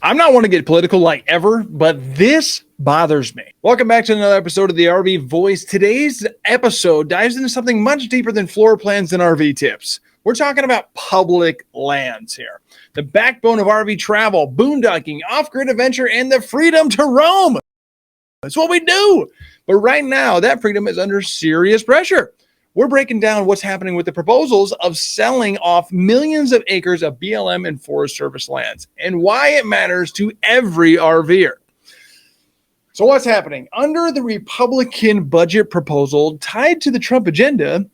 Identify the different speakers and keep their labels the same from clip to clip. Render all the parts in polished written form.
Speaker 1: I'm not one to get political like ever, but this bothers me. Welcome back to another episode of the RV Voice. Today's episode dives into something much deeper than floor plans and RV tips. We're talking about public lands here. The backbone of RV travel, boondocking, off-grid adventure, and the freedom to roam. That's what we do. But right now, that freedom is under serious pressure. We're breaking down what's happening with the proposals of selling off millions of acres of BLM and Forest Service lands and why it matters to every RVer. So what's happening? Under the Republican budget proposal tied to the Trump agenda,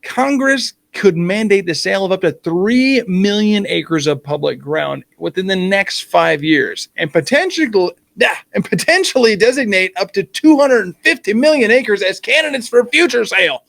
Speaker 1: Congress could mandate the sale of up to 3 million acres of public ground within the next 5 years and potentially designate up to 250 million acres as candidates for future sale.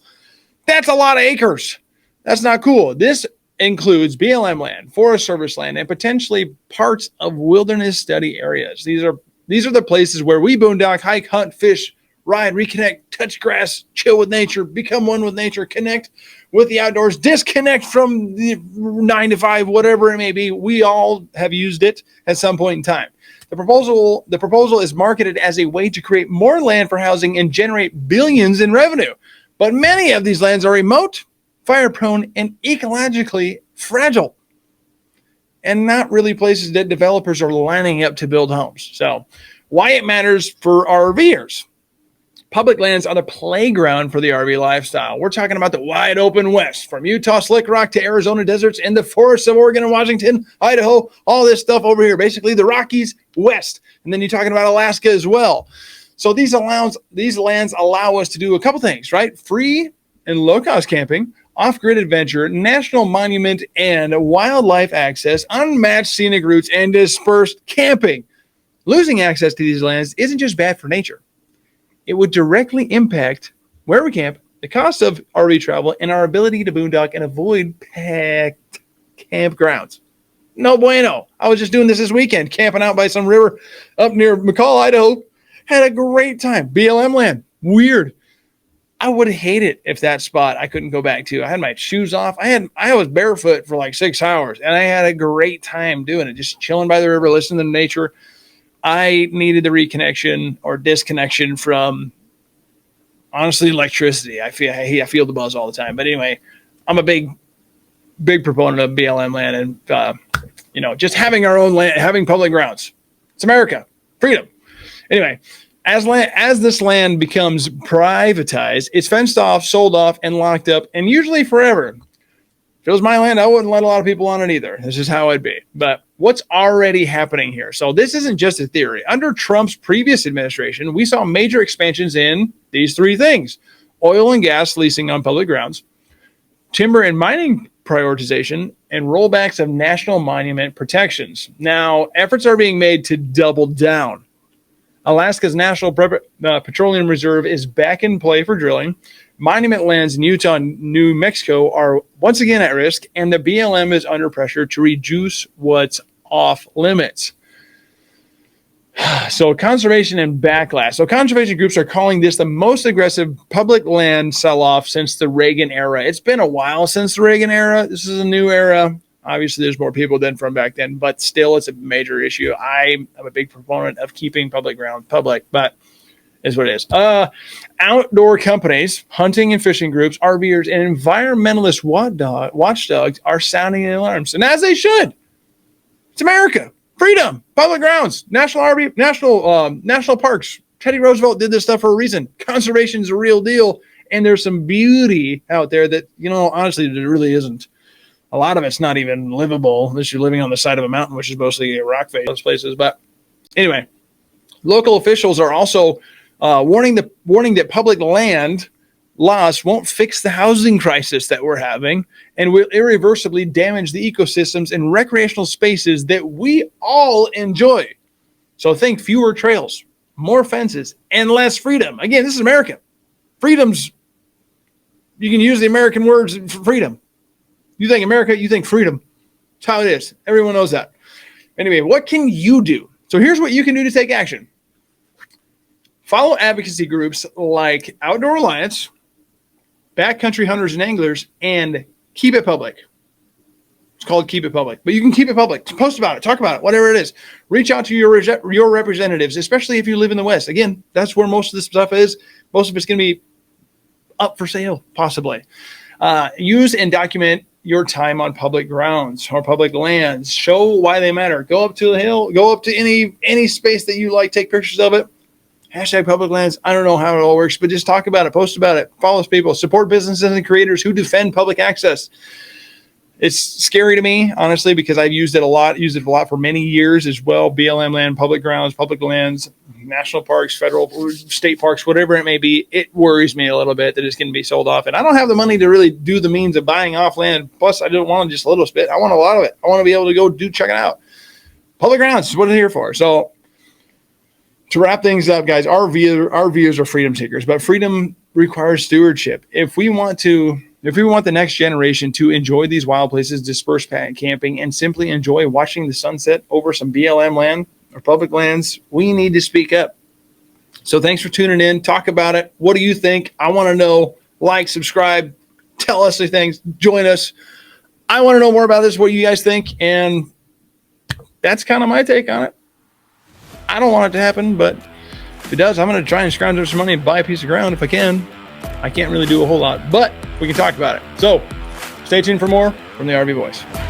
Speaker 1: That's a lot of acres. That's not cool. This includes BLM land, Forest Service land, and potentially parts of wilderness study areas. These are the places where we boondock, hike, hunt, fish, ride, reconnect, touch grass, chill with nature, become one with nature, connect with the outdoors, disconnect from the 9 to 5, whatever it may be. We all have used it at some point in time. The proposal is marketed as a way to create more land for housing and generate billions in revenue. But many of these lands are remote, fire-prone, and ecologically fragile, and not really places that developers are lining up to build homes. So why it matters for RVers. Public lands are the playground for the RV lifestyle. We're talking about the wide open West, from Utah Slick Rock to Arizona deserts and the forests of Oregon and Washington, Idaho, all this stuff over here, basically the Rockies West. And then you're talking about Alaska as well. So these lands allow us to do a couple things, right? Free and low-cost camping, off-grid adventure, national monument and wildlife access, unmatched scenic routes, and dispersed camping. Losing access to these lands isn't just bad for nature. It would directly impact where we camp, the cost of RV travel, and our ability to boondock and avoid packed campgrounds. No bueno. I was just doing this weekend, camping out by some river up near McCall, Idaho. Had a great time. BLM land. Weird. I would hate it if that spot I couldn't go back to. I had my shoes off. I was barefoot for like 6 hours, and I had a great time doing it, just chilling by the river, listening to nature. I needed the reconnection or disconnection from, honestly, electricity. I feel the buzz all the time. But anyway, I'm a big proponent of BLM land and, just having our own land, having public grounds. It's America. Freedom. Anyway, as this land becomes privatized, it's fenced off, sold off, and locked up, and usually forever. If it was my land, I wouldn't let a lot of people on it either. This is how it'd be. But what's already happening here? So this isn't just a theory. Under Trump's previous administration, we saw major expansions in these 3 things: oil and gas leasing on public grounds, timber and mining prioritization, and rollbacks of national monument protections. Now, efforts are being made to double down. Alaska's National Petroleum Reserve is back in play for drilling. Monument lands in Utah and New Mexico are once again at risk, and the BLM is under pressure to reduce what's off limits. So conservation and backlash. So conservation groups are calling this the most aggressive public land sell-off since the Reagan era. It's been a while since the Reagan era. This is a new era. Obviously, there's more people than from back then, but still, it's a major issue. I'm a big proponent of keeping public ground public, but is what it is. Outdoor companies, hunting and fishing groups, RVers, and environmentalist watchdogs are sounding the alarms, and as they should. It's America. Freedom, public grounds, national parks. Teddy Roosevelt did this stuff for a reason. Conservation is a real deal, and there's some beauty out there that, honestly, there really isn't. A lot of it's not even livable unless you're living on the side of a mountain, which is mostly a rock face, those places. But anyway, local officials are also warning that public land loss won't fix the housing crisis that we're having and will irreversibly damage the ecosystems and recreational spaces that we all enjoy. So think fewer trails, more fences, and less freedom. Again, this is America. Freedom's, you can use the American words for freedom. You think America, you think freedom. That's how it is. Everyone knows that. Anyway, what can you do? So here's what you can do to take action. Follow advocacy groups like Outdoor Alliance, Backcountry Hunters and Anglers, and Keep It Public. It's called keep it public, but you can keep it public. Post about it, talk about it, whatever it is. Reach out to your representatives, especially if you live in the West. Again, that's where most of this stuff is. Most of it's going to be up for sale, possibly. Use and document your time on public grounds or public lands. Show why they matter. Go up to the hill, go up to any space that you like, take pictures of it. Hashtag public lands. I don't know how it all works, but just talk about it, post about it, follow people, support businesses and creators who defend public access. It's scary to me, honestly, because I've used it a lot for many years as well. BLM land, public grounds, public lands, national parks, federal, state parks, whatever it may be. It worries me a little bit that it's going to be sold off. And I don't have the money to really do the means of buying off land. Plus, I don't want just a little bit. I want a lot of it. I want to be able to go check it out. Public grounds is what it's here for. So to wrap things up, guys, RVers are freedom seekers, but freedom requires stewardship. If we want the next generation to enjoy these wild places, disperse camping, and simply enjoy watching the sunset over some BLM land or public lands, we need to speak up. So thanks for tuning in. Talk about it. What do you think? I want to know. Like, subscribe, tell us the things, join us. I want to know more about this, what you guys think, and that's kind of my take on it. I don't want it to happen, but if it does, I'm going to try and scrounge up some money and buy a piece of ground if I can. I can't really do a whole lot, but we can talk about it. So stay tuned for more from the RV Voice.